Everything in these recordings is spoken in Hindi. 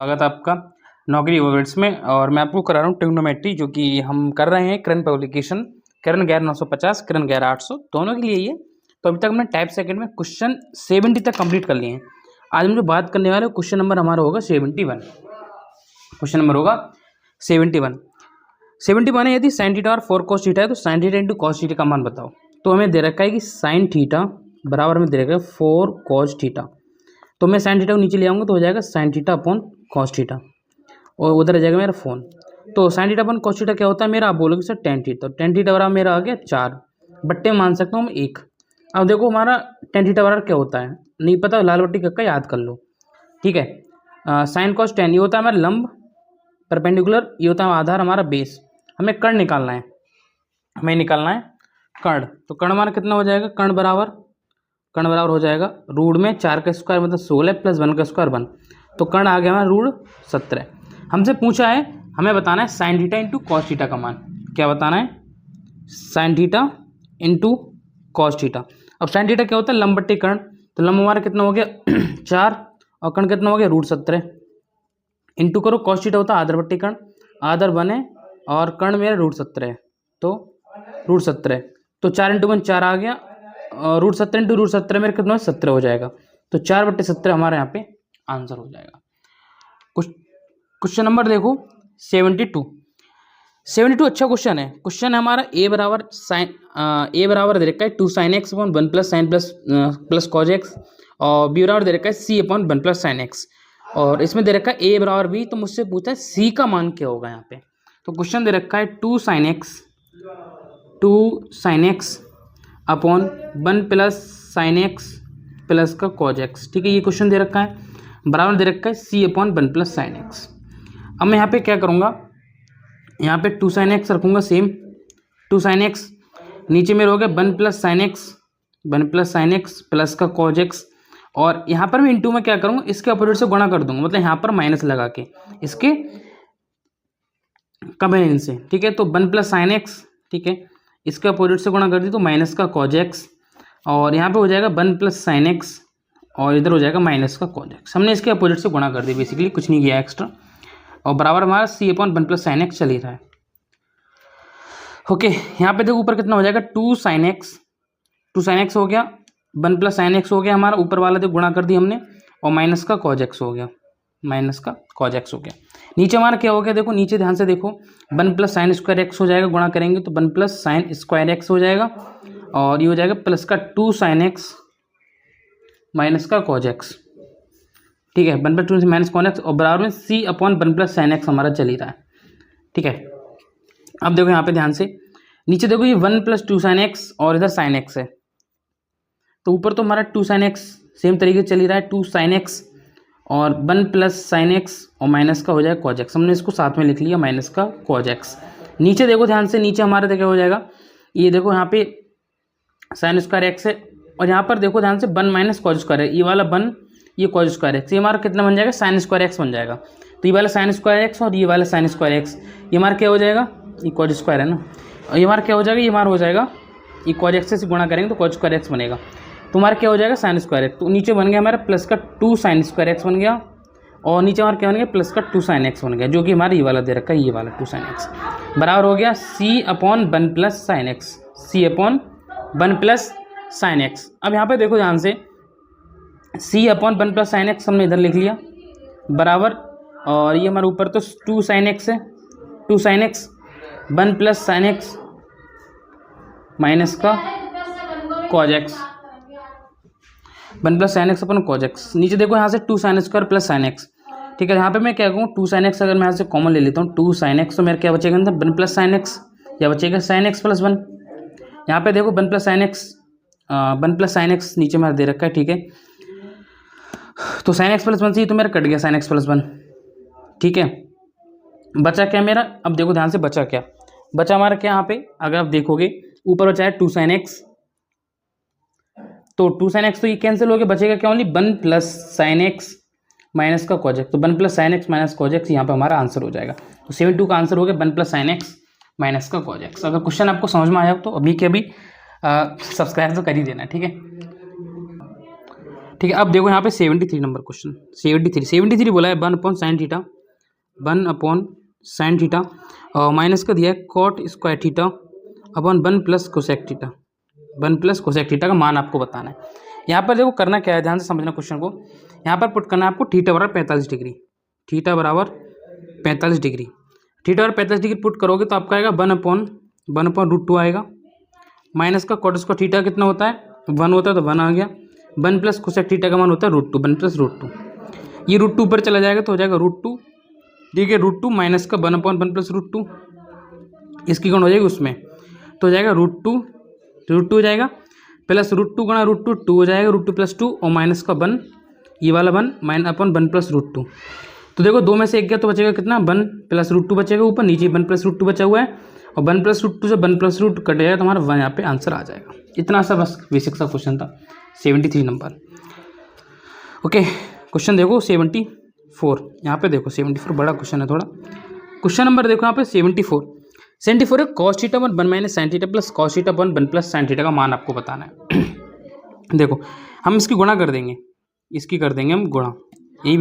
स्वागत है आपका नौकरी ओवरट्स में। और मैं आपको करा रहा हूँ ट्रिग्नोमेट्री, जो कि हम कर रहे हैं करण पब्लिकेशन, करण गैर 950, करण गैर 800 दोनों के लिए ये। तो अभी तक हमने टाइप सेकंड में क्वेश्चन 70 तक कंप्लीट कर लिए हैं। आज हम जो बात करने वाले क्वेश्चन नंबर हमारा होगा 71। क्वेश्चन नंबर होगा 71 है, यदि साइन थीटा और 4 cos थीटा है तो sine theta into cos theta का मान बताओ। तो हमें दे रखा है कि साइन थीटा बराबर में दे रखा है 4 cos थीटा। तो मैं साइन थीटा को नीचे ले आऊँगा तो हो जाएगा sine theta upon cos theta, और उधर आ जाएगा मेरा फोन। तो sine theta upon cos theta क्या होता है मेरा, आप बोलोगे सर टेन थीटा। तो टेन थीटा बराबर मेरा आ गया 4, बट्टे मान सकता हूँ मैं 1। अब देखो हमारा टेन थीटा बराबर क्या होता है, नहीं पता लाल बट्टी कक्का याद कर लो, ठीक है। साइन कॉस टेन ये होता है हमारा लंब परपेंडिकुलर, ये होता है आधार हमारा बेस। हमें कर्ण निकालना है, कर्ण। तो कर्ण हमारा कितना हो जाएगा, कर्ण बराबर हो जाएगा रूट में 4 का स्क्वायर मतलब 16 प्लस 1 का स्क्वायर 1। तो कर्ण आ गया हमारा रूट 17। हमसे पूछा है, हमें बताना है sine theta into cos theta का मान। क्या बताना है, sine theta into cos theta. अब साइन थीटा क्या होता है, लंब बट्टे कर्ण। तो लंब हमारा कितना हो गया 4 और कर्ण कितना हो गया रूट 17। इंटू करो कॉस थीटा होता है आधर बट्टे कर्ण, आधर बने और कर्ण मेरा रूट 17 है। तो रूट 17 तो 4 इंटू 1 4 आ गया, रूट 17 इंटू रूट 17 मेरे कितना 17 हो जाएगा। तो 4/17 हमारे यहाँ पे आंसर हो जाएगा। क्वेश्चन नंबर देखो 72 अच्छा क्वेश्चन है। क्वेश्चन है हमारा ए बराबर दे रखा है 2 sin x upon 1 plus sign plus cos x, और बी बराबर दे रखा है c upon 1 plus sine x, और इसमें दे रखा है ए बराबर बी। तो मुझसे पूछा है c का मान क्या होगा यहाँ पे। तो क्वेश्चन दे रखा है 2 sin x upon 1 plus sine x plus का कॉज एक्स, ठीक है। ये क्वेश्चन दे रखा है, बराबर दे रखा है c upon 1 plus sine x. अब मैं यहाँ पे क्या करूँगा, यहाँ पे 2 sin x रखूँगा सेम 2 sin x, नीचे में हो गया 1 प्लस साइन एक्स प्लस का कॉज एक्स, और यहाँ पर मैं इंटू में क्या करूँगा इसके अपोजिट से गुणा कर दूंगा, मतलब यहाँ पर माइनस लगा के इसके कंपेरिजन से, ठीक है। तो 1 प्लस साइन एक्स, ठीक है, इसके अपोजिट से गुणा कर दी तो माइनस का कॉज एक्स, और यहाँ पे हो जाएगा 1 प्लस साइन एक्स और इधर हो जाएगा माइनस का कॉज एक्स। हमने इसके अपोजिट से गुणा कर दी, बेसिकली कुछ नहीं किया एक्स्ट्रा, और बराबर हमारा c upon 1 plus sine x चल ही रहा है। ओके, यहाँ पे देखो ऊपर कितना हो जाएगा 2 sin x हो गया, 1 प्लस साइन एक्स हो गया हमारा, ऊपर वाला देखो गुणा कर दी हमने, और माइनस का कॉज एक्स हो गया, नीचे हमारा क्या हो गया, देखो नीचे ध्यान से देखो 1 प्लस साइन स्क्वायर एक्स हो जाएगा, गुणा करेंगे तो 1 प्लस साइन स्क्वायर एक्स हो जाएगा, और ये हो जाएगा प्लस का 2 sin x माइनस का कॉज एक्स, ठीक है। 1 प्लस 2 माइनस कॉन एक्स, और बराबर में c upon 1 plus sine x हमारा चल ही रहा है, ठीक है। अब देखो यहाँ पे ध्यान से नीचे देखो ये 1 प्लस 2 sin x और इधर साइन एक्स है, तो ऊपर तो हमारा 2 sin x सेम तरीके से चल ही रहा है, 2 sin x और 1 प्लस साइन एक्स और माइनस का हो जाएगा कॉज एक्स। हमने इसको साथ में लिख लिया माइनस का कॉज एक्स। नीचे देखो ध्यान से, नीचे हमारा देखो हो जाएगा, ये देखो यहाँ पे साइन स्क्वायर एक्स है, और यहाँ पर देखो ध्यान से 1 माइनस कॉज स्क्वायर है, ये वाला 1 ये कॉज स्क्वायर एक्स, ये हमारा कितना बन जाएगा साइन स्क्वायर एक्स बन जाएगा। तो ये वाला साइन स्क्वायर एक्स और ये वाला साइन स्क्वायर एक्स, ये हमारा क्या हो जाएगा, ये कॉज स्क्वायर है ना, और ये हमारा क्या हो जाएगा, ये हमारा हो जाएगा ये कॉज एक्स से गुणा करेंगे तो कॉज स्क्वायर एक्स बनेगा, तो हमारा क्या हो जाएगा साइन स्क्वायर एक्स। तो नीचे बन गया हमारा प्लस का 2 साइन स्क्वायर एक्स बन गया, और नीचे हमारा क्या बन गया प्लस का 2 साइन एक्स बन गया, जो कि हमारा ये वाला दे रखा है, ये वाला 2 साइन एक्स बराबर हो गया c upon 1 plus sine x, c upon 1 plus sine x. अब यहाँ पे देखो ध्यान से c upon 1 plus sine x हमने इधर लिख लिया बराबर, और ये हमारे ऊपर तो 2 साइन एक्स है, 2 sine x 1 plus sine x minus का cos x, 1 plus sine x अपन कॉज एक्स। नीचे देखो यहाँ से 2 sine square plus sine x, ठीक है। यहाँ पे मैं क्या कहूँ 2 साइन एक्स अगर मैं यहाँ से कॉमन ले लेता हूँ 2 साइन एक्स, तो मेरा क्या बचेगा अंदर 1 प्लस साइन एक्स, या बचेगा साइन एक्स प्लस 1। यहाँ पे देखो 1 प्लस साइन एक्स नीचे मेरा दे रखा है, ठीक है। तो साइन एक्स प्लस 1 से ही तो मेरा कट गया साइन एक्स प्लस 1, ठीक है। बचा क्या मेरा, अब देखो ध्यान से बचा हमारा क्या, यहाँ पे अगर आप देखोगे ऊपर बचा है 2 साइन एक्स, तो 2 साइन एक्स तो ये कैंसिल हो गया, बचेगा क्या only 1 plus sine x minus का कॉज एक्स। तो 1 plus sine x minus cos x यहाँ पे हमारा आंसर हो जाएगा। तो 72 का आंसर हो गया 1 प्लस साइन एक्स माइनस का कॉज एक्स। अगर क्वेश्चन आपको समझ में आया तो अभी के अभी सब्सक्राइब तो कर ही देना, ठीक है। ठीक है। अब देखो यहाँ पे 73 नंबर क्वेश्चन, 73 बोला है 1/sin थीटा और माइनस का दिया है cot square theta upon 1 + theta का मान आपको बताना है। यहाँ पर देखो करना क्या है, ध्यान से समझना क्वेश्चन को। यहाँ पर पुट करना है आपको थीटा बराबर 45 डिग्री, थीटा बराबर 45 डिग्री पुट करोगे तो आपका आएगा 1/√2 आएगा। माइनस का कॉट स्क्वायर थीटा कितना होता है, 1 होता है तो 1 आ गया। 1 + कोसेक थीटा का मान होता है √2, 1 + √2। ये √2 ऊपर चला जाएगा तो हो जाएगा √2, ठीक है। √2 माइनस का 1/1 + √2, इसकी गुण हो जाएगी उसमें तो हो जाएगा √2 हो जाएगा प्लस √2 गुणा √2 2 हो जाएगा, √2 + 2 और माइनस का 1, ये वाला 1 (1 + √2। तो देखो 2 में से 1 गया तो बचेगा कितना, 1 + √2 बचेगा ऊपर, नीचे 1 + √2 बचा हुआ है और 1 + √2 से 1 + √2 कट जाएगा तो हमारा 1 यहाँ पे आंसर आ जाएगा। इतना सा बस बेसिक सा क्वेश्चन था 73 नंबर। ओके, क्वेश्चन देखो 74, यहाँ पे देखो 74 बड़ा क्वेश्चन है थोड़ा। क्वेश्चन नंबर देखो यहाँ पे 74 है cos theta 1 - sin theta plus cos theta 1 + sin theta का मान आपको बताना है। देखो हम इसकी गुणा कर देंगे, हम गुणा, यही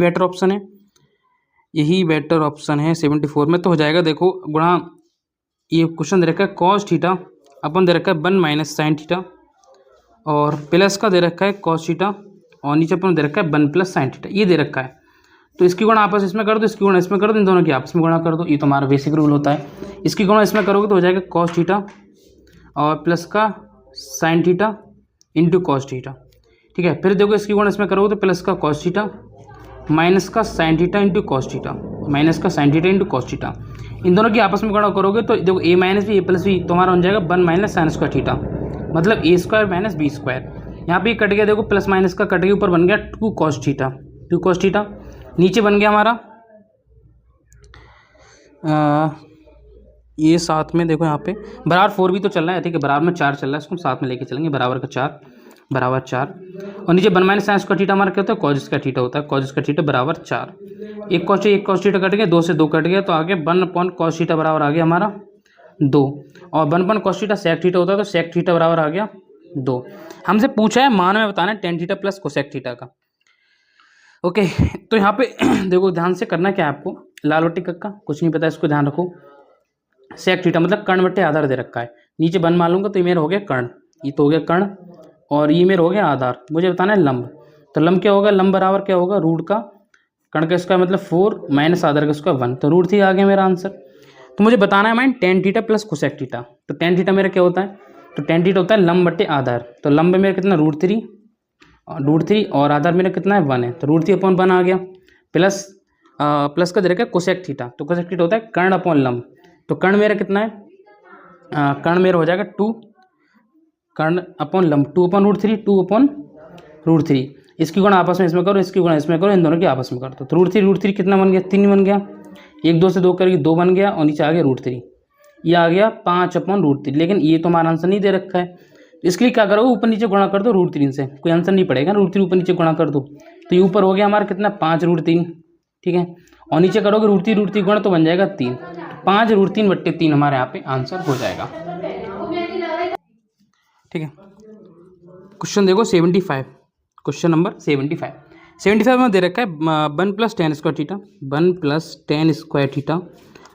बेटर ऑप्शन है 74 में। तो हो जाएगा देखो गुणा, ये क्वेश्चन दे रखा है cos थीटा अपन दे रखा है 1 - sin थीटा और प्लस का दे रखा है cos थीटा और नीचे अपन दे रखा है 1 + sin थीटा, ये दे रखा है। तो इसकी गुणा आपस इसमें कर दो, इसकी गुणा इसमें कर दो, इन दोनों की आपस में गुणा कर दो, ये तो हमारा बेसिक रूल होता है। इसकी गुणा इसमें करोगे तो हो जाएगा cos थीटा और प्लस का sin theta into cos theta, ठीक है। फिर देखो इसकी गुणा इसमें करोगे तो प्लस का cos थीटा माइनस का sin theta into cos theta, इन दोनों की आपस में गुणा करोगे तो देखो a - b a + b तुम्हारा हो जाएगा 1 - sin² थीटा, मतलब a² - b²। यहाँ पे कट गया, देखो प्लस माइनस का कट गया, ऊपर बन गया 2 cos थीटा, नीचे बन गया हमारा ये साथ में देखो यहाँ पे बराबर 4 भी तो चल रहा है, ठीक है, बराबर में 4 चल रहा है, इसको हम साथ में लेके चलेंगे, बराबर का 4 और नीचे 1 - sin² थीटा हमारा क्या होता है, cos² थीटा होता है, cos² थीटा बराबर 4। एक cos थीटा कट गया, 2 से 2 कट गया तो आगे 1/cos थीटा बराबर आ गया हमारा 2 और 1/cos थीटा sec थीटा होता है तो sec थीटा बराबर आ गया 2। हमसे पूछा है मान में बताना है tan theta plus cosec theta का। ओके, तो यहाँ पे देखो ध्यान से करना क्या है आपको, लाल बट्टी कक्का कुछ नहीं पता, इसको ध्यान रखो। सेक थीटा मतलब कर्ण बट्टे आधार दे रखा है, नीचे 1 मान लूंगा तो ये मेरा हो गया कर्ण, ये तो हो गया कर्ण और ये मेरा हो गया आधार। मुझे बताना है लंब, तो लंब क्या होगा, लंब बराबर क्या होगा, रूट का कर्ण का स्क्वायर मतलब 4 माइनस आधार का स्क्वायर 1, तो √3 आ गया मेरा आंसर। तो मुझे बताना है mine tan theta plus cosec theta, तो tan थीटा मेरा क्या होता है, तो tan थीटा होता है लंब बट्टे आधार, तो लंब मेरा कितना √3 और आधार मेरा कितना है 1 है, तो √3/1 आ गया। प्लस का दे रखा है कोसेक थीटा, तो कोसेक थीटा होता है कर्ण अपॉन लंब, तो कर्ण मेरा कितना है, कर्ण मेरा हो जाएगा 2 कर्ण अपॉन लंब 2/√3 इसकी गुणा आपस में इसमें करो, इसकी गुणा इसमें करो, इन दोनों की आपस में कर दो, तो √3 कितना बन गया, 3 बन गया, 1 2 से 2 करके 2 बन गया और नीचे आ गया √3, ये आ गया 5/√3। लेकिन ये तो हमारा आंसर नहीं दे रखा है, इसके लिए क्या करोगे, ऊपर नीचे गुणा कर दो √3 से, कोई आंसर नहीं पड़ेगा, √3 ऊपर नीचे गुणा कर दो, तो ये ऊपर हो गया हमारा कितना 5√3, ठीक है, और नीचे करोगे √3 गुणा तो बन जाएगा 3, 5√3/3 हमारे यहाँ पे आंसर हो जाएगा, ठीक है। क्वेश्चन देखो 75, क्वेश्चन नंबर 75 में दे रखा है 1 + tan² थीटा, 1 + tan² थीटा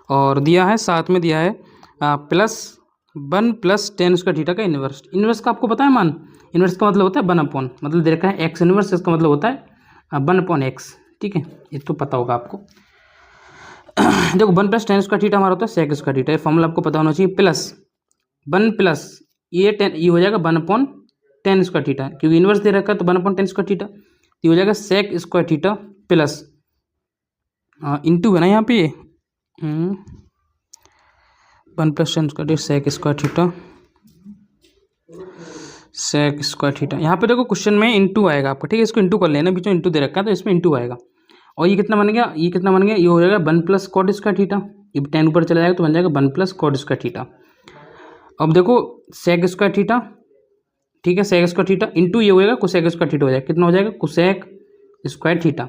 और दिया है साथ में दिया है प्लस 1 + tan² थीटा का इन्वर्स का आपको पता है मान, इन्वर्स का मतलब होता है 1/, मतलब दे रखा है x इन्वर्स, इसका मतलब होता है 1/x, ठीक है, ये तो पता होगा आपको। देखो 1 + tan² थीटा हमारा होता है sec² थीटा, ये फॉर्मूला आपको पता होना चाहिए, प्लस 1 प्लस ये हो जाएगा 1/tan² थीटा, क्योंकि इन्वर्स दे रखा है तो 1/tan² थीटा, ये हो जाएगा sec² थीटा प्लस इंटू है ना यहाँ पे 1 + tan² sec² थीटा, यहाँ पे देखो क्वेश्चन में इंटू आएगा आपका, ठीक है, इसको इंटू कर लेना, बीच में इंटू दे रखा है तो इसमें इंटू आएगा और ये कितना बन गया, ये हो जाएगा 1 + cot² थीटा, ये 10 ऊपर चला जाएगा तो बन जाएगा 1 + cot² थीटा। अब देखो sec² थीटा, ठीक है, sec² थीटा इंटू ये हो जाएगा cosec² थीटा हो जाएगा, कितना हो जाएगा cosec² थीटा,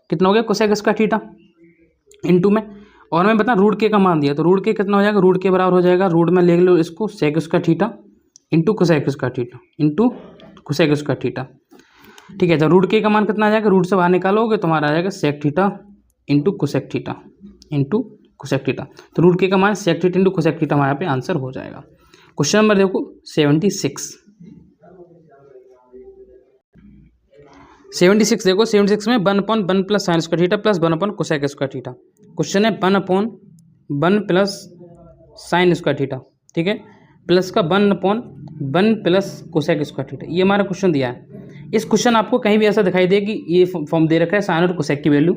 कितना हो गया cosec² थीटा इंटू में, और मैं बता √k का मान दिया तो √k कितना हो जाएगा, √k बराबर हो जाएगा, रूट में ले लो इसको sec² theta into cosec² theta into cosec² theta, ठीक है। जब रूट के का मान कितना आ जाएगा, रूट से बाहर निकालोगे तुम्हारा आ जाएगा sec theta into cosec theta into cosec theta. तो रूट के का मान sec theta into cosec theta हमारे यहाँ पे आंसर हो जाएगा। क्वेश्चन नंबर देखो 76 देखो 76 में 1/1 plus sine square theta plus 1/1 cosec square theta. Question है 1/1 प्लस साइन स्क्वायर थीटा, ठीक है, प्लस का 1/1 प्लस कोसेक स्क्वायर थीटा। ये हमारा क्वेश्चन दिया है। इस क्वेश्चन आपको कहीं भी ऐसा दिखाई दे कि ये फॉर्म दे रखा है साइन और कोसेक की वैल्यू,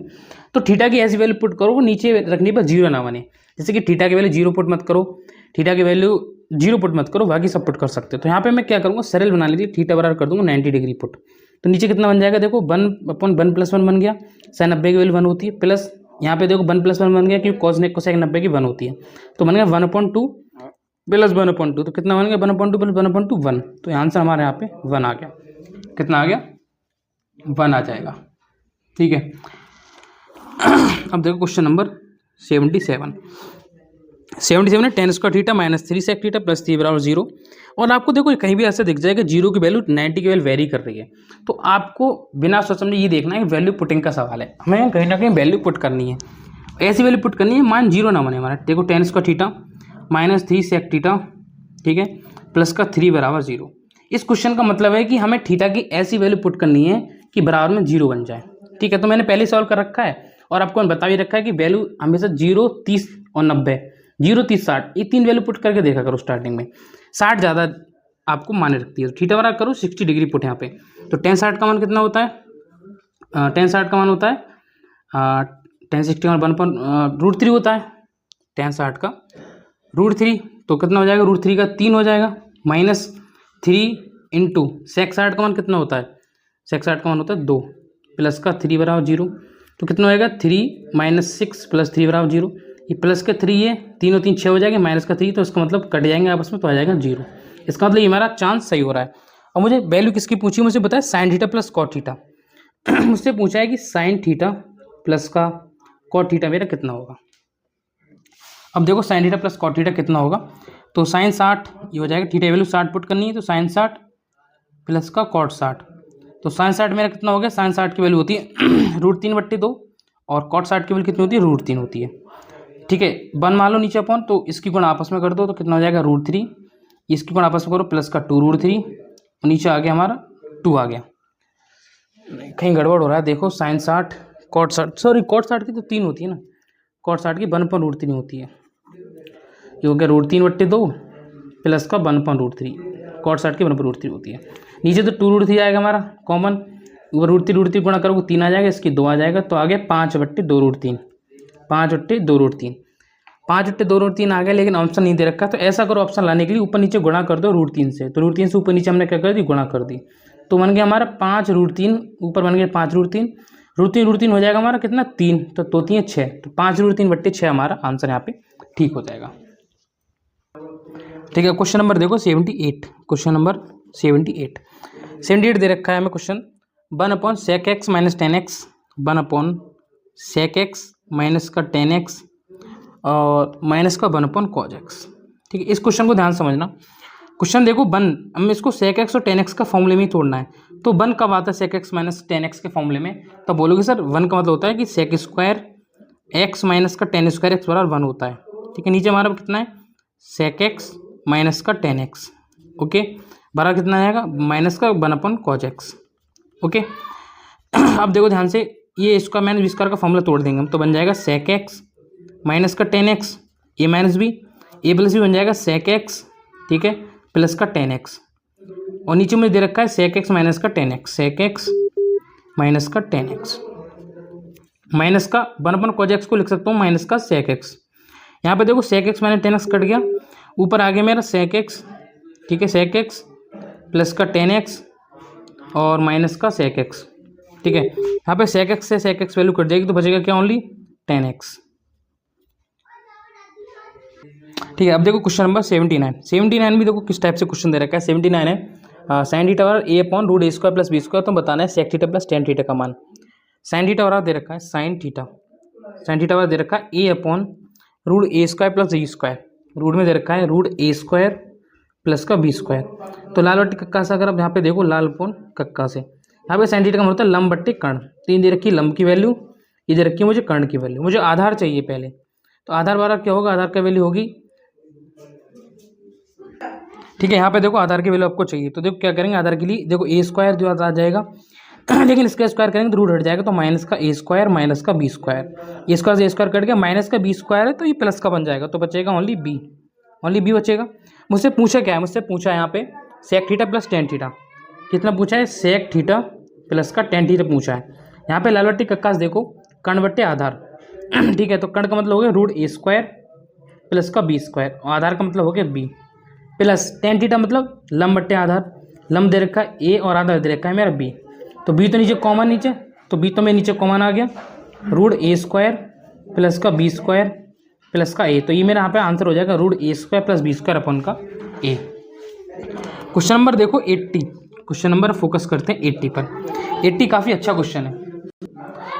तो थीटा की ऐसी वैल्यू पुट करो वो नीचे रखने पर जीरो ना बने। जैसे कि थीटा की वैल्यू जीरो पुट मत करो, थीटा की वैल्यू जीरो पुट मत करो, बाकी सब पुट कर सकते हो। तो यहाँ पे मैं क्या करूँगा, सरल बनाने के लिए थीटा बराबर कर दूंगा 90 डिग्री पुट। तो नीचे कितना बन जाएगा, देखो 1/1 + 1 बन गया, साइन 90 की वैल्यू 1 होती है, प्लस यहाँ पे देखो 1 + 1 बन गया क्योंकि कॉस कोसेक 90 की 1 होती है, तो बन गया 1/2 प्लस 1/2। तो कितना बन गया 1/2 प्लस 1/2 1। तो आंसर हमारे यहाँ पे 1 आ गया। कितना आ गया, 1 आ जाएगा। ठीक है। अब देखो क्वेश्चन नंबर 77 है tan square theta minus 3 sec theta plus 3 बराबर 0। और आपको देखो कहीं भी ऐसा दिख जाएगा जीरो की वैल्यू 90 की वैल्यू वेरी कर रही है, तो आपको बिना सोच समझे ये देखना है कि वैल्यू पुटिंग का सवाल है, हमें कहीं ना कहीं वैल्यू पुट करनी है, ऐसी वैल्यू पुट करनी है मान जीरो ना बने हमारा। देखो tan square theta minus 3 sec theta, ठीक है, प्लस का 3 बराबर 0। इस क्वेश्चन का मतलब है कि हमें थीटा की ऐसी वैल्यू पुट करनी है कि बराबर में जीरो बन जाए। ठीक है, तो मैंने पहले सॉल्व कर रखा है और आपको बता भी रखा है कि वैल्यू हमेशा 0, 30 और 90, 0, 30, 60 ये 3 वैल्यू पुट करके देखा करो स्टार्टिंग में। 60 ज़्यादा आपको माने रखती है, तो थीटा बराबर करो 60 डिग्री पुट यहाँ पे। तो tan 60 का मान कितना होता है, tan 60 का मान होता है tan 60 का मान √3 होता है, tan 60 का √3। तो कितना हो जाएगा, √3 का 3 हो जाएगा, माइनस 3 इंटू सेक 60 का मान कितना होता है, सेक 60 का मान होता है 2 प्लस का 3 बराबर 0। तो कितना हो जाएगा 3 - 6 प्लस 3 बराबर 0। ये प्लस के 3 है, 3 और 3 6 हो जाएंगे, माइनस का 3, तो इसका मतलब कट जाएंगे आपस में, तो आ जाएगा 0। इसका मतलब ये हमारा चांस सही हो रहा है। और मुझे वैल्यू किसकी पूछी, मुझे बताया sine theta plus cot theta. मुझसे पूछा है कि साइन थीटा प्लस का कॉट थीटा मेरा कितना होगा। अब देखो sine theta plus cot theta कितना होगा, तो साइन 60 ये हो जाएगा, थीटा वैल्यू 60 पुट करनी है, तो साइन 60 प्लस का कॉट 60। तो साइन 60 मेरा कितना हो गया, साइन 60 की वैल्यू होती है √3/2 और कॉट 60 की वैल्यू कितनी होती है, √3 होती है। ठीक है, 1 मान लो नीचे अपॉन, तो इसकी गुण आपस में कर दो, तो कितना हो जाएगा √3, इसकी गुण आपस में करो प्लस का 2√3, और नीचे आ गया हमारा 2 आ गया। कहीं गड़बड़ हो रहा है, देखो साइन 60 कॉट 60, सॉरी कॉट 60 की तो 3 होती है ना, कॉट 60 की 1/√3 होती है। ये हो गया √3/2 प्लस का 1/√3, कॉट 60 की 1/√3 होती है। नीचे तो 2√3 आएगा हमारा कॉमन, ऊपर √3 गुणा करोगे 3 आ जाएगा, इसकी 2 आ जाएगा, तो आ गया 5/2√3, 5/2√3, 5/2√3 आ गया। लेकिन ऑप्शन नहीं दे रखा, तो ऐसा करो ऑप्शन लाने के लिए ऊपर नीचे गुणा कर दो √3 से, तो √3 से ऊपर नीचे हमने क्या कर दी, गुणा कर दी, तो बन गया हमारा 5√3, ऊपर बन गया 5√3, √3 हो जाएगा हमारा कितना 3, तो 2 3 6, तो 5√3/6 हमारा आंसर यहाँ पे ठीक हो जाएगा। ठीक है, क्वेश्चन नंबर देखो 78, क्वेश्चन नंबर 78 दे रखा है हमें question, 1/sec x - tan x, 1/sec x minus का tan x और माइनस का 1/cos x। ठीक है, इस क्वेश्चन को ध्यान समझना। क्वेश्चन देखो 1, हमें इसको sec x और tan x का फॉर्मूले में ही तोड़ना है। तो 1 कब आता है sec x minus tan x के फॉर्मूले में, तो बोलोगे सर 1 का मतलब होता है कि sec स्क्वायर x माइनस का tan स्क्वायर x बराबर 1 होता है। ठीक है, नीचे हमारा कितना है sec x माइनस का tan x, ओके, बराबर कितना आएगा माइनस का 1/cos x। ओके, अब देखो ध्यान से, ये स्क्वायर माइनस बी स्क्वायर का फॉर्मूला तोड़ देंगे हम, तो बन जाएगा sec x माइनस का tan x, ए माइनस बी, ए प्लस बी बन जाएगा sec x, ठीक है, प्लस का tan x, और नीचे मुझे दे रखा है sec x माइनस का tan x, sec x minus का tan x, माइनस का 1/cos x को लिख सकता हूँ माइनस का sec x। यहाँ पे देखो sec x minus tan x cut गया, ऊपर आ गया मेरा sec x, ठीक है, sec x प्लस का tan x और माइनस का sec x। ठीक है, यहाँ पे sec x से sec x वैल्यू कट जाएगी, तो बचेगा क्या ओनली tan x। ठीक है, अब देखो क्वेश्चन नंबर 79 भी देखो किस टाइप से क्वेश्चन दे रखा है। 79 है साइन थीटा बराबर a/√a² प्लस b स्क्वायर, तो बताना है sec theta plus tan theta का मान। साइन थीटा बराबर दे रखा है, साइन थीटा बराबर दे रखा है a/√a² plus b square, root में दे रखा है √a² प्लस का b स्क्वायर। तो लाल बट्टी कक्का से अगर आप यहाँ पे देखो लाल पोन कक्का से, यहाँ पे साइन थीटा का मतलब होता है लंब बट्टे कर्ण। तो ये दे रखी लंब की वैल्यू, इधर रखी मुझे कर्ण की वैल्यू, मुझे आधार चाहिए पहले। तो आधार बार क्या होगा, आधार का वैल्यू होगी, ठीक है। यहाँ पे देखो आधार की वैल्यू आपको चाहिए, तो देखो क्या करेंगे, आधार के लिए देखो ए स्क्वायर जो आ जाएगा लेकिन इसका स्क्वायर करेंगे तो रूट हट जाएगा, तो माइनस का ए स्क्वायर माइनस का बी स्क्वायर, ए स्क्वायर से ए स्क्वायर कट गया, माइनस का बी स्क्वायर है तो ये प्लस का बन जाएगा, तो बचेगा ओनली बी बचेगा। मुझसे पूछा क्या है, मुझसे पूछा है यहाँ पे sec theta plus tan theta, कितना पूछा है, सेक थीटा प्लस का टेन थीटा पूछा है। यहाँ पे लाल बट्टी कक्कास देखो, कर्ण बट्टे आधार ठीक है, तो कर्ण का मतलब हो गया रूट ए स्क्वायर प्लस का बी स्क्वायर, और आधार का मतलब हो गया बी, प्लस टेन थीटा मतलब लंब बट्टे आधार, लंब दे रखा है ए और आधार दे रखा है मेरा बी, तो बी तो नीचे कॉमन, नीचे तो बी तो मेरे नीचे कॉमन आ गया, रूट ए स्क्वायर प्लस का बी स्क्वायर प्लस का ए, तो ये मेरा यहाँ पे आंसर हो जाएगा root A square plus B square अपन का ए। क्वेश्चन नंबर देखो 80, क्वेश्चन नंबर फोकस करते हैं 80 पर। 80 काफ़ी अच्छा क्वेश्चन है,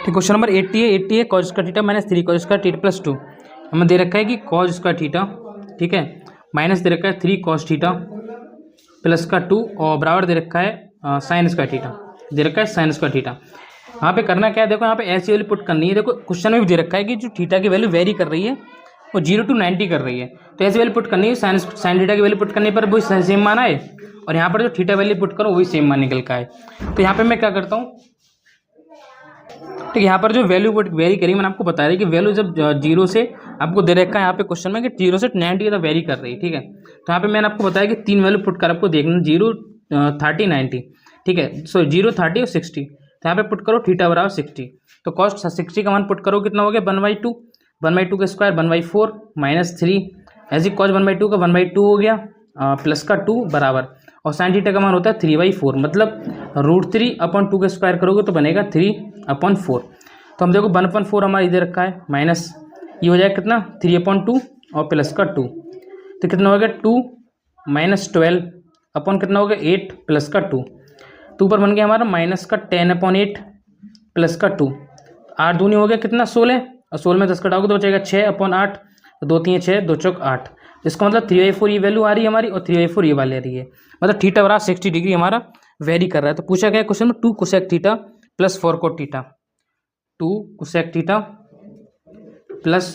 ठीक। क्वेश्चन नंबर 80 है cos square theta minus 3 cos square theta plus 2, हमें दे रखा है कि कॉस स्क्वायर थीटा, ठीक है, माइनस दे रखा है 3 कॉस थीटा प्लस का 2, और बराबर दे रखा है साइन स्क्वायर थीटा, दे रखा है साइन स्क्वायर थीटा। यहाँ पे करना क्या है, देखो यहाँ पे ऐसी वैल्यू पुट करनी है। देखो क्वेश्चन में भी दे रखा है कि जो थीटा की वैल्यू वेरी कर रही है वो 0 to 90 कर रही है, तो ऐसी वैल्यू पुट करनी है। साइन थीटा की वैल्यू पुट करने पर वही सेम मान आए, और यहाँ पर जो थीटा वैल्यू पुट करो वही सेम मान निकल का आए। तो यहाँ पे मैं क्या करता हूँ, ठीक, यहाँ पर जो वैल्यू वेरी करी मैंने आपको बताया कि वैल्यू जब 0 से आपको दे रखा है यहाँ पे क्वेश्चन में कि 0 से 90 तक वेरी कर रही है, ठीक है। तो यहाँ पे मैंने आपको बताया कि 3 वैल्यू पुट कर आपको देखना 0, 30, 90, ठीक है। सो 0, 30 और 60, तो यहाँ पे पुट करो थीटा बराबर 60, तो कॉस्ट 60 का मान पुट करो कितना हो गया 1/2, 1/2 का स्क्वायर 1/4 माइनस 3, ऐसी कॉस्ट 1/2 का 1/2 हो गया, प्लस का 2 बराबर, और साइन थीटा का मान होता है 3/4, मतलब √3/2 का स्क्वायर करोगे तो बनेगा 3/4। तो हम देखो 1/4 हमारा इधर रखा है, माइनस ये हो जाएगा कितना 3/2 और प्लस का 2, तो कितना हो गया 2 माइनस 12 अपन कितना हो गया 8 प्लस का 2, तो ऊपर बन गया हमारा माइनस का 10/8 प्लस का 2, 8 दूनी हो गया कितना 16, और 16 में 10 कटाओगे तो बचेगा 6/8, 2 3 6 2 चौक 8, इसका मतलब 3/4 ये वैल्यू आ रही है हमारी, और 3/4 ये वाली आ रही है, मतलब थीटा बराबर 60 डिग्री हमारा वेरी कर रहा है। तो पूछा गया क्वेश्चन में 2 cosec theta plus 4 cot theta, 2 cosec theta plus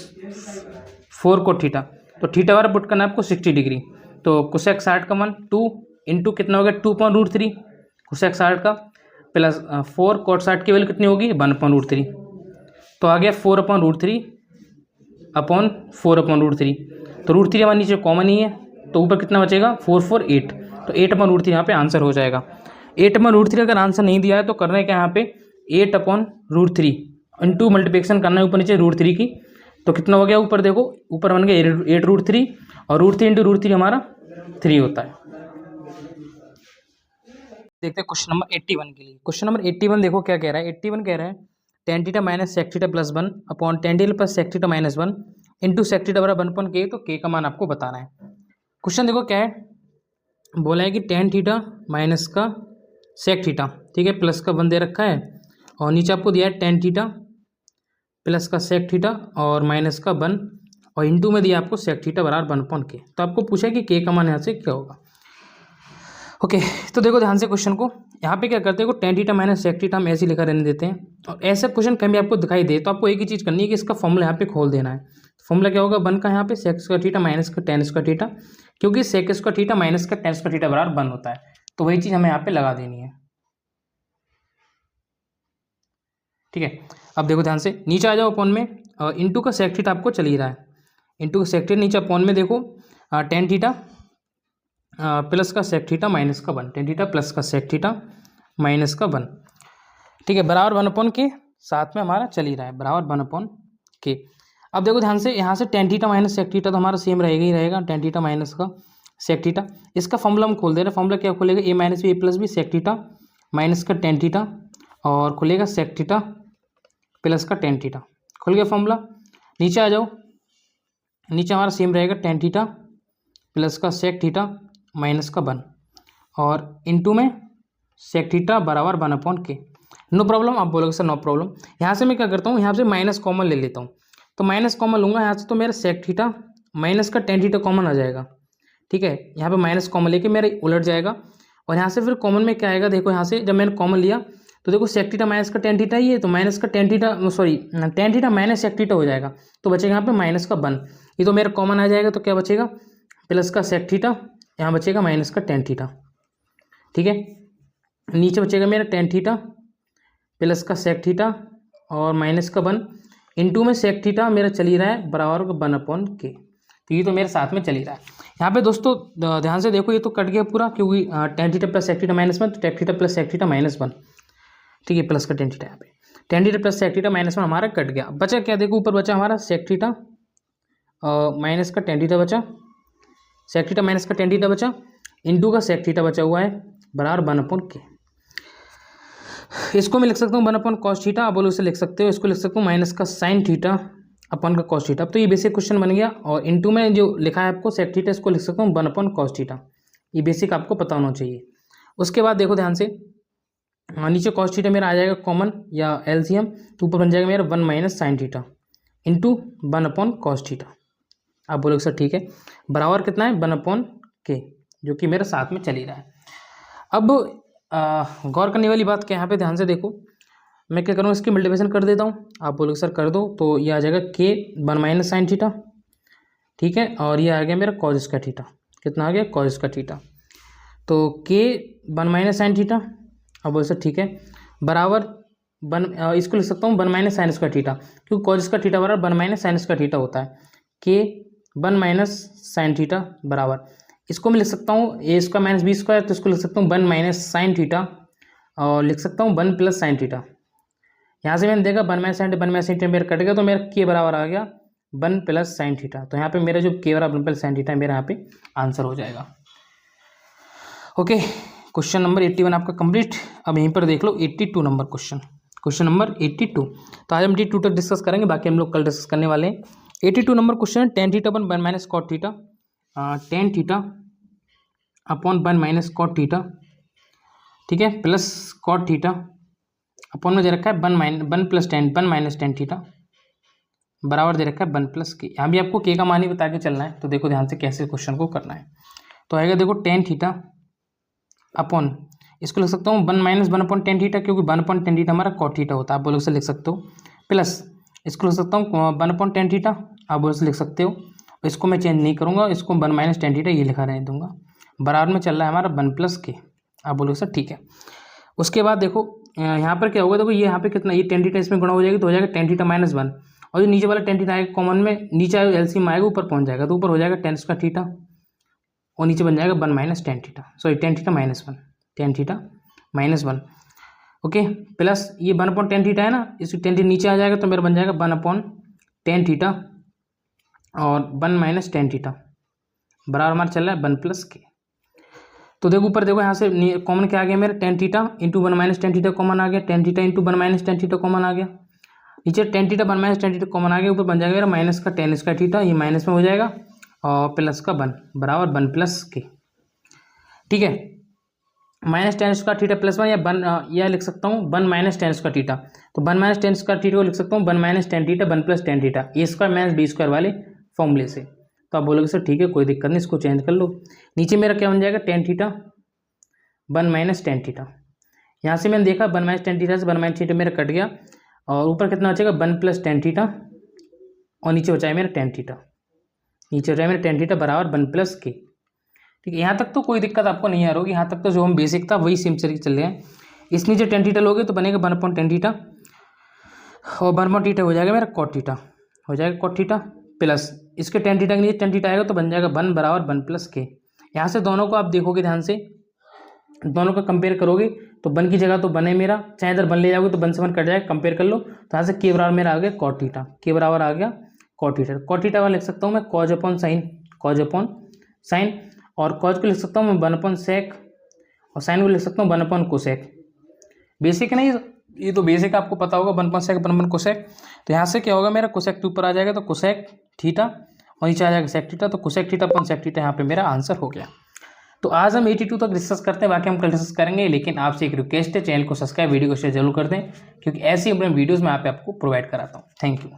4 cot theta, तो थीटा बराबर पुट करना है आपको 60 डिग्री, तो कोसेक 60 का मान 2 इंटू कितना हो गया 2/√3 कोसेक 60 का, प्लस 4 कोट 60 की वैल्यू कितनी होगी 1/√3, तो आ गया 4/√3 अपॉन 4/√3, तो √3 हमारे नीचे कॉमन ही है, तो ऊपर कितना बचेगा 4 4 8, तो 8/√3 यहाँ पे आंसर हो जाएगा। 8/√3 अगर आंसर नहीं दिया है तो करना है क्या यहाँ पे 8/√3 इंटू मल्टीप्लिकेशन करना है ऊपर नीचे √3 की, तो कितना हो गया ऊपर देखो, ऊपर बन गया 8√3, और √3 इंटू √3 हमारा 3 होता है। देखते हैं क्वेश्चन नंबर 81 के लिए। क्वेश्चन नंबर 81 देखो क्या कह रहा है, 81 कह रहा है tan theta minus sec theta plus 1 upon tan theta plus sec theta minus 1 into sec theta बराबर 1/k, तो k का मान आपको बताना है। क्वेश्चन देखो क्या है, बोला है कि tan थीटा माइनस का सेक थीटा, ठीक है, प्लस का 1 दे रखा है, और नीचे आपको दिया है tan थीटा प्लस का सेक थीटा और माइनस का 1, और इंटू में दिया आपको सेक थीटा बराबर 1/k, तो आपको पूछा है कि k का मान यहाँ से क्या होगा। ओके तो देखो ध्यान से क्वेश्चन को, यहाँ पे क्या करते हैं tan theta minus sec theta हम ऐसे लिखा रहने देते हैं, और ऐसा क्वेश्चन कहीं भी आपको दिखाई दे तो आपको एक ही चीज़ करनी है कि इसका फॉर्मूला यहाँ पे खोल देना है। फॉर्मूला क्या होगा 1 का यहाँ पे सेक स्क्वायर थीटा माइनस का tan स्क्वायर थीटा, क्योंकि सेक स्क्वायर थीटा माइनस का tan स्क्वायर थीटा बराबर 1 होता है, तो वही चीज़ हमें यहाँ पे लगा देनी है, ठीक है। अब देखो ध्यान से नीचे आ जाओ अपॉन में, इंटू का सेक थीटा आपको चल ही रहा है, इंटू का सेक थीटा नीचे अपॉन में देखो tan थीटा प्लस का सेक थीटा माइनस का 1, tan थीटा प्लस का सेक थीटा माइनस का 1, ठीक है, बराबर 1/k, साथ में हमारा चल ही रहा है बराबर 1/k। अब देखो ध्यान से यहाँ से tan theta minus sec theta तो हमारा सेम रहेगा ही रहेगा, tan थीटा माइनस का सेक थीटा, इसका फॉर्मूला हम खोल दे रहे हैं। फॉर्मूला क्या खुलेगा a minus B plus B sec theta minus का tan थीटा, और खुलेगा सेक थीटा प्लस का tan थीटा, खुल गया फॉर्मूला। नीचे आ जाओ, नीचे हमारा सेम रहेगा tan थीटा प्लस का सेक थीटा माइनस का 1, और इंटू में सेक थीटा बराबर 1/k। नो प्रॉब्लम, आप बोलोगे सर नो प्रॉब्लम। यहाँ से मैं क्या करता हूँ, यहाँ से माइनस कॉमन ले लेता हूँ, तो माइनस कॉमन लूँगा यहाँ से, तो मेरा सेक थीटा माइनस का tan थीटा कॉमन आ जाएगा, ठीक है। यहाँ पे माइनस कॉमन लेके मेरा उलट जाएगा, और यहाँ से फिर कॉमन में क्या आएगा देखो, यहाँ से जब मैंने कॉमन लिया तो देखो सेक थीटा माइनस का टेन थीटा ही है, तो माइनस का tan theta sorry tan theta minus sec theta हो जाएगा, तो बचेगा यहाँ पे माइनस का 1, ये तो मेरा कॉमन आ जाएगा, तो क्या बचेगा प्लस का सेक थीटा, यहाँ बचेगा माइनस का टेन थीटा। ठीक है, नीचे बचेगा मेरा टेन थीटा प्लस का सेक थीटा और माइनस का 1 इंटू में सेक थीटा मेरा चल ही रहा है बराबर 1/k, तो ये तो मेरे साथ में चल ही रहा है। यहाँ पे दोस्तों ध्यान से देखो, ये तो कट गया पूरा, क्योंकि tan theta plus sec theta -1 तो tan theta plus sec theta -1, ठीक है, प्लस का टेन थीटा, यहाँ पे tan theta plus sec theta -1 हमारा कट गया। बचा क्या, देखो ऊपर बचा हमारा सेक थीटा माइनस का टेन थीटा बचा, सेक थीटा माइनस का टेन थीटा बचा इंटू का सेक थीटा बचा हुआ है बराबर 1/k। इसको मैं लिख सकता हूँ 1/cos थीटा, आप बोलो इसे लिख सकते हो, इसको लिख सकता हूँ माइनस का साइन थीटा अपन का कॉस थीटा। तो ये बेसिक क्वेश्चन बन गया, और इंटू में जो लिखा है आपको सेक थीटा, इसको लिख सकता हूँ 1/cos थीटा, ये बेसिक आपको पता होना चाहिए। उसके बाद देखो ध्यान से, नीचे कॉस थीटा मेरा आ जाएगा कॉमन या एलसीएम, तो ऊपर बन जाएगा मेरा 1 - sine theta into 1/cos theta, आप बोलोगे सर ठीक है, बराबर कितना है 1/k, जो कि मेरे साथ में चल ही रहा है। अब गौर करने वाली बात क्या है, यहाँ पे ध्यान से देखो, मैं क्या करूँ, इसकी मल्टीप्लिकेशन कर देता हूँ, आप बोलोगे सर कर दो, तो ये आ जाएगा k 1 - साइन थीटा, ठीक है, और ये आ गया मेरा कॉस स्क्वायर थीटा, कितना आ गया कॉस स्क्वायर थीटा, तो k 1 - साइन थीटा, आप बोलो सर ठीक है, बराबर इसको लिख सकता हूँ 1 - साइन स्क्वायर थीटा, क्योंकि कॉस स्क्वायर थीटा बराबर 1 - साइन स्क्वायर थीटा होता है, k 1 - साइन थीटा बराबर, इसको मैं लिख सकता हूँ a square minus B square, तो इसको लिख सकता हूँ 1 - साइन थीटा, और लिख सकता हूँ 1 + साइन थीटा। यहाँ से मैंने देखा 1 - साइन 1 - साइन थीटा मेरा कट गया, तो मेरा k बराबर आ गया 1 + साइन थीटा, तो यहाँ पे मेरा जो k बराबर 1 + साइन थीटा मेरा यहाँ पे आंसर हो जाएगा। ओके, क्वेश्चन नंबर 81 आपका कंप्लीट। अब यहीं पर देख लो 82 नंबर क्वेश्चन नंबर 82। तो आज हम 82 तक डिस्कस करेंगे, बाकी हम लोग कल डिस्कस करने वाले हैं। 82 नंबर क्वेश्चन है, टेन थीटा अपन 1 - cot theta, tan theta upon 1 - cot theta, ठीक है, प्लस cot थीटा अपॉन में दे रखा है 1 + 10 थीटा बराबर दे रखा है 1 + k। यहाँ भी आपको k का मान ही बता के चलना है, तो देखो ध्यान से कैसे क्वेश्चन को करना है। तो आएगा देखो टेन थीटा अपॉन, इसको लिख सकता हूँ 1 - 1/10 थीटा, क्योंकि 1/10 थीटा हमारा cot थीटा होता है, आप बोलो से लिख सकते हो, प्लस इसको लिख सकता हूँ 1/10 थीटा, आप बोलो से लिख सकते हो, इसको मैं चेंज नहीं करूँगा, इसको 1 - 10 थीटा ये लिखा रहने दूंगा, बराबर में चल रहा है हमारा 1 + k, आप बोलो सर ठीक है। उसके बाद देखो यहाँ पर क्या होगा, देखो ये यहाँ पे कितना, ये 10 थीटा इसमें गुणा हो जाएगी, तो हो जाएगा 10 थीटा -1, और जो नीचे वाला 10 थीटा आएगा कॉमन में, नीचे एलसीएम आएगा ऊपर पहुँच जाएगा, तो ऊपर हो जाएगा 10 स्क्वायर थीटा, और नीचे बन जाएगा 1 - 10 theta, sorry 10 theta -1, 10 theta -1, okay, plus ये 1/10 थीटा है ना, इसकी 10 थीटा नीचे आ जाएगा, तो मेरा बन जाएगा 1/10 थीटा और 1 - 10 थीटा बराबर हमारा चल रहा है 1 + k। तो देखो ऊपर देखो, यहाँ से कॉमन क्या आ गया मेरा 10 थीटा इंटू 1 - 10 थीटा कॉमन आ गया, 10 थीटा इंटू 1 - 10 थीटा कॉमन आ गया, नीचे 10 थीटा 1 - 10 थीटा कॉमन आ गया, ऊपर बन जाएगा मेरा माइनस का 10 स्क्वायर थीटा, ये माइनस में हो जाएगा, और प्लस का 1 बराबर 1 + k, ठीक है, -10 स्क्वायर थीटा +1 या 1 या लिख सकता हूँ 1 - 10 स्क्वायर थीटा, तो 1 - 10 स्क्वायर थीटा को लिख सकता हूँ 1 - 10 theta 1 + 10 theta a square minus B square वाले फॉर्मूले से। तो आप बोलोगे सर ठीक है कोई दिक्कत नहीं, इसको चेंज कर लो, नीचे मेरा क्या बन जाएगा 10 थीटा 1 - 10 थीटा, यहाँ से मैंने देखा 1 - 10 थीटा से 1 - थीटा मेरा कट गया, और ऊपर कितना बचेगा 1 + 10 थीटा, और नीचे बचाया मेरा 10 थीटा, नीचे बचाया मेरा 10 थीटा बराबर 1 + k, ठीक है। यहाँ तक तो कोई दिक्कत आपको नहीं आ रही होगी, यहाँ तक तो जो हम बेसिक था वही सेम चल रहे हैं। इस नीचे 10 थीटा लोगे तो बनेगा 1/10 थीटा, और 1/10 थीटा हो जाएगा मेरा cot थीटा, हो जाएगा cot थीटा, प्लस इसके 10 थीटा के नीचे 10 थीटा आएगा, तो बन जाएगा 1 बराबर 1 + k। यहाँ से दोनों को आप देखोगे ध्यान से, दोनों का कंपेयर करोगे, तो 1 की जगह तो 1 है मेरा, चाहे इधर 1 ले जाओगे तो 1 से 1 कट जाएगा, कंपेयर कर लो, तो यहाँ से k बराबर मेरा आ गया cot थीटा, k बराबर आ गया cot थीटा, cot थीटा वाला लिख सकता हूँ मैं cos अपॉन साइन, और cos को लिख सकता हूँ मैं 1/sec, और साइन को लिख सकता हूँ 1/cosec। बेसिक नहीं, ये तो बेसिक आपको पता होगा 1/sec 1/cosec। तो यहाँ से क्या होगा मेरा cosec के ऊपर आ जाएगा, तो cosec थीटा, और नीचे आ जाएगा sec थीटा, तो cosec theta upon sec theta यहाँ पे मेरा आंसर हो गया। तो आज हम 82 तक डिस्कस करते हैं, बाकी हम कल डिस्कस करेंगे, लेकिन आपसे एक रिक्वेस्ट है, चैनल को सब्सक्राइब, वीडियो को शेयर जरूर कर दें, क्योंकि ऐसी अपने वीडियोज़ में आपको प्रोवाइड कराता हूँ। Thank you.